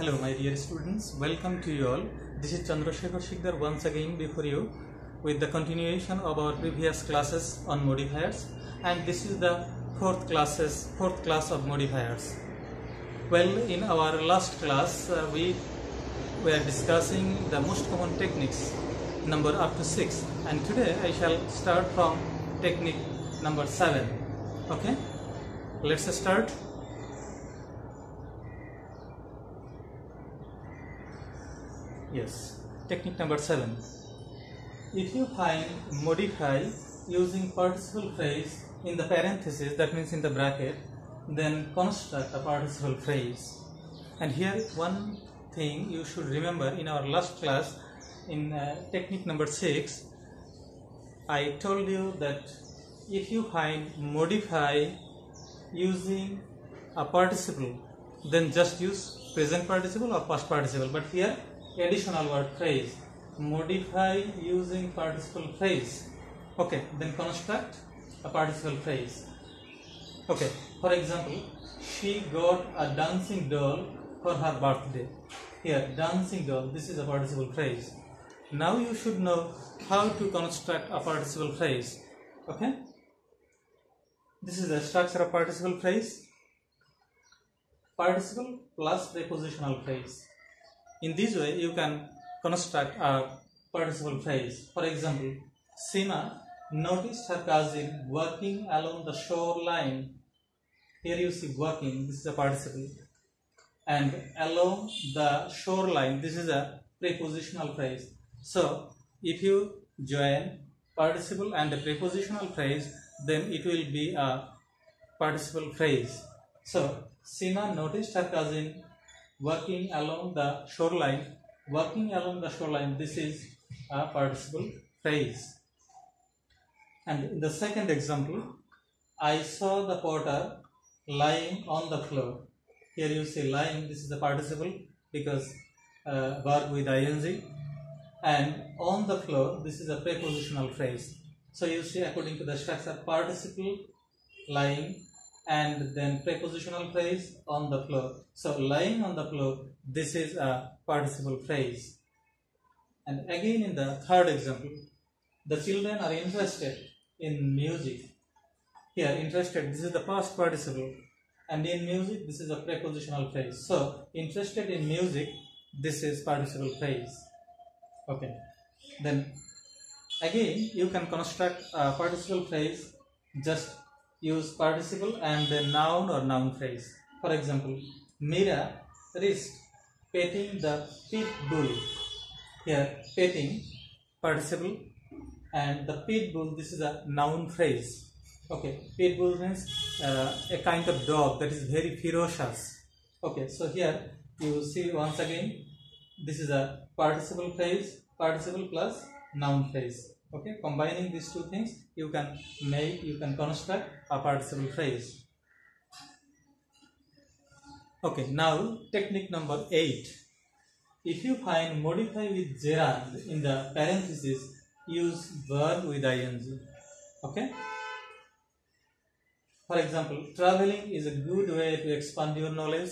Hello my dear students, welcome to you all. This is Chandrasekhar Sikdar once again before you with the continuation of our previous classes on modifiers, and this is the fourth class of modifiers. Well, in our last class we were discussing the most common techniques number up to 6, and today I shall start from technique number 7. Okay, let's start. Yes, technique number 7. If you find modify using participle phrase in the parenthesis, that means in the bracket, then construct a participle phrase. And here one thing you should remember, in our last class in technique number 6, I told you that if you find modify using a participle, then just use present participle or past participle, but here additional word phrase, modify using participle phrase. Okay, then construct a participle phrase. Okay, for example, she got a dancing doll for her birthday. Here, dancing doll, this is a participle phrase. Now you should know how to construct a participle phrase. Okay, this is the structure of participle phrase: participle plus prepositional phrase. In this way, you can construct a participle phrase. For example, Seema noticed her cousin walking along the shoreline. Here you see walking, this is a participle. And along the shoreline, this is a prepositional phrase. So, if you join participle and a prepositional phrase, then it will be a participle phrase. So, Seema noticed her cousin walking along the shoreline. Walking along the shoreline, this is a participle phrase. And in the second example, I saw the potter lying on the floor. Here you see lying, this is a participle because verb with ing, and on the floor, this is a prepositional phrase. So you see, according to the structure, participle lying and then prepositional phrase on the floor. So lying on the floor, this is a participle phrase. And again in the third example, the children are interested in music. Here interested, this is the past participle, and in music, this is a prepositional phrase. So interested in music, this is participle phrase. Okay, then again you can construct a participle phrase, just use participle and then noun or noun phrase. For example, Meera risked petting the pit bull. Here, petting, participle, and the pit bull, this is a noun phrase. Okay, pit bull means a kind of dog that is very ferocious. Okay, so here you see once again, this is a participle phrase, participle plus noun phrase. Okay, combining these two things, you can construct a participle phrase. Okay, now technique number 8. If you find modify with gerund in the parenthesis, use verb with ing. Okay. For example, traveling is a good way to expand your knowledge.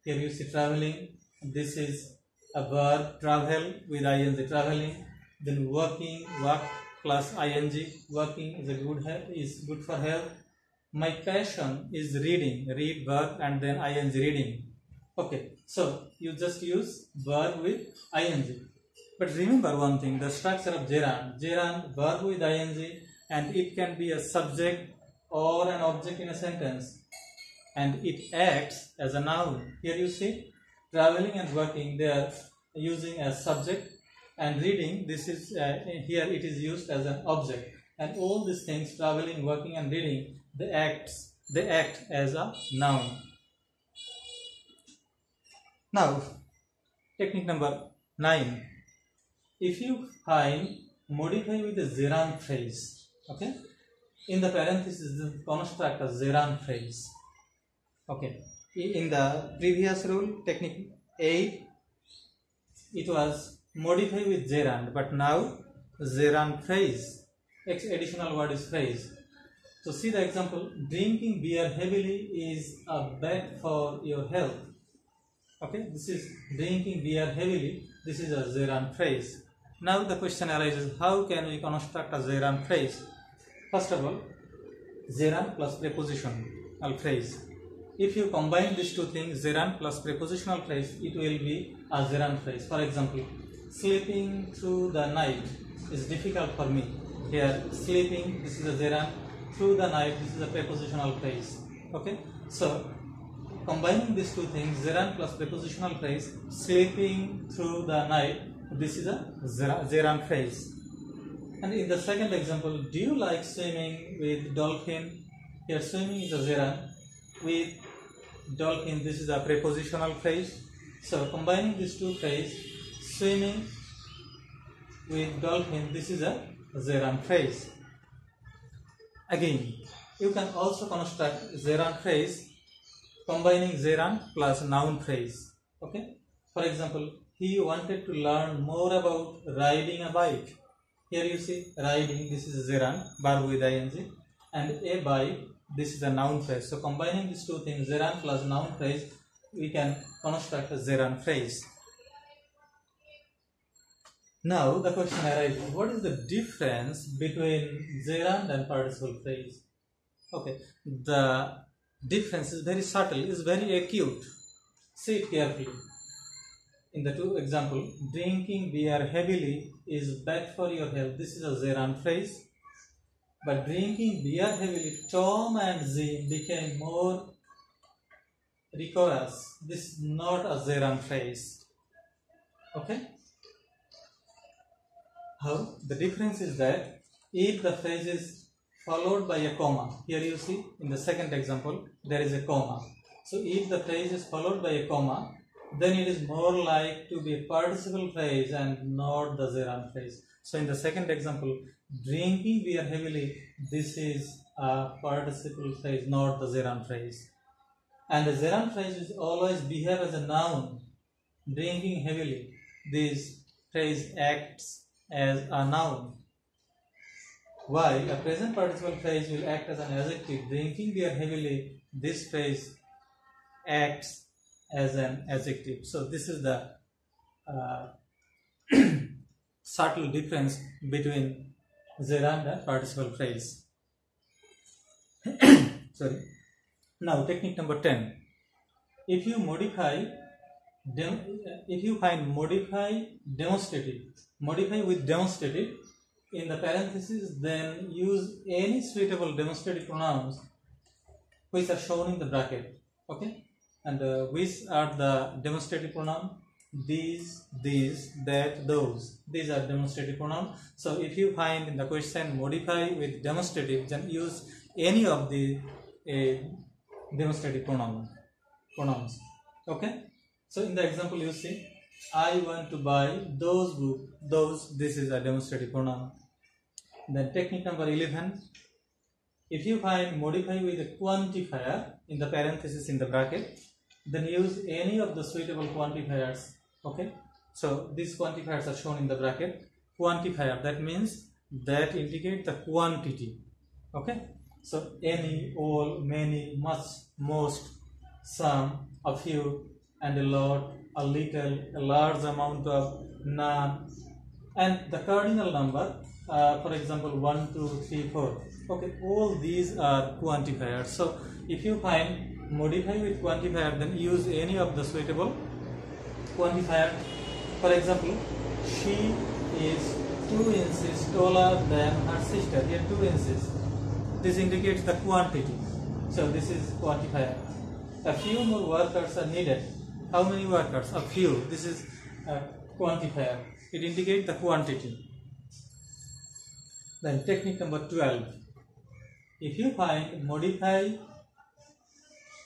Here you see traveling. This is a verb, travel with ing, traveling. Then working, work plus ing, working is good for health. My passion is reading, read verb and then ing, reading. Okay, so you just use verb with ing. But remember one thing, the structure of gerund, verb with ing, and it can be a subject or an object in a sentence, and it acts as a noun. Here you see, traveling and working, they are using as subject, and reading, this is here it is used as an object. And all these things, traveling, working and reading, they act as a noun. Now, technique number 9. If you find modify with a gerund phrase, okay, in the parenthesis, construct a gerund phrase. Okay, in the previous rule, technique 8, it was modify with gerund, but now gerund phrase, additional word is phrase. So see the example, drinking beer heavily is bad for your health. Okay, this is drinking beer heavily. This is a gerund phrase. Now the question arises, how can we construct a gerund phrase? First of all, gerund plus prepositional phrase. If you combine these two things, gerund plus prepositional phrase, it will be a gerund phrase. For example, sleeping through the night is difficult for me. Here, sleeping, this is a gerund. Through the night, this is a prepositional phrase. Okay, so combining these two things, gerund plus prepositional phrase, sleeping through the night, this is a gerund phrase. And in the second example, do you like swimming with dolphin? Here, swimming is a gerund. With dolphin, this is a prepositional phrase. So combining these two phrases, swimming with dolphin, this is a gerund phrase. Again, you can also construct gerund phrase combining gerund plus noun phrase. Okay. For example, he wanted to learn more about riding a bike. Here you see riding, this is a gerund, verb with ing, and a bike, this is a noun phrase. So combining these two things, gerund plus noun phrase, we can construct a gerund phrase. Now the question arises, what is the difference between gerund and participle phrase? Okay, the difference is very subtle, is very acute. See it carefully. In the two example, drinking beer heavily is bad for your health. This is a gerund phrase. But drinking beer heavily, Tom and Jim became more rigorous. This is not a gerund phrase. Okay? How? The difference is that if the phrase is followed by a comma, here you see in the second example there is a comma. So if the phrase is followed by a comma, then it is more like to be a participle phrase and not the gerund phrase. So in the second example, drinking beer heavily, this is a participle phrase, not the gerund phrase. And the gerund phrase will always behave as a noun. Drinking heavily, this phrase acts as a noun. While a present participle phrase will act as an adjective. Drinking beer heavily, this phrase acts as an adjective. So this is the subtle difference between gerund and participle phrase. Sorry. Now technique number 10. If you find modify with demonstrative in the parentheses, then use any suitable demonstrative pronouns which are shown in the bracket. Okay, and which are the demonstrative pronouns? These, that, those. These are demonstrative pronouns. So if you find in the question modify with demonstrative, then use any of the demonstrative pronouns. Okay. So in the example you see, I want to buy those books. Those, this is a demonstrative pronoun. Then technique number 11. If you find modify with a quantifier in the parenthesis in the bracket, then use any of the suitable quantifiers. Okay, so these quantifiers are shown in the bracket. Quantifier, that means that indicate the quantity. Okay, so any, all, many, much, most, some, a few, and a lot, a little, a large amount of, none, and the cardinal number, for example 1, 2, 3, 4. Okay, all these are quantifiers. So if you find modify with quantifier, then use any of the suitable quantifier. For example, she is 2 inches taller than her sister. Here 2 inches. This indicates the quantity. So this is quantifier. A few more workers are needed. How many workers? A few. This is a quantifier. It indicates the quantity. Then technique number 12. If you find modify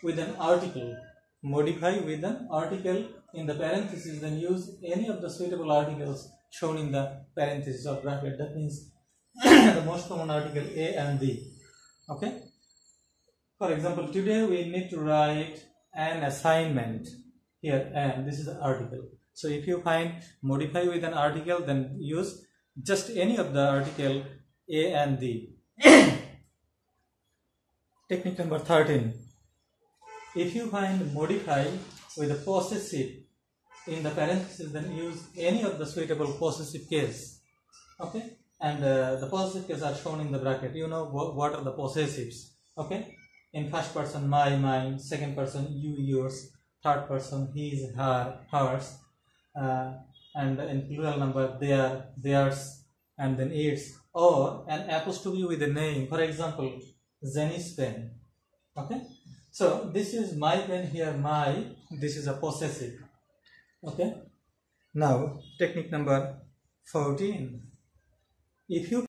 with an article in the parentheses, then use any of the suitable articles shown in the parentheses or bracket. That means the most common article A and D. Okay. For example, today we need to write an assignment. Here, and this is the article. So if you find modify with an article, then use just any of the article A and D. Technique number 13. If you find modify with a possessive in the parenthesis, then use any of the suitable possessive case. Okay, and the possessive case are shown in the bracket. You know what are the possessives. Okay, in first person my, mine, second person you, yours, third person his, her, hers, and in plural number their, theirs, and then its, or an apostrophe with a name. For example, Jenny's pen. Okay, so this is my pen here, my, this is a possessive. Okay, now technique number 14. If you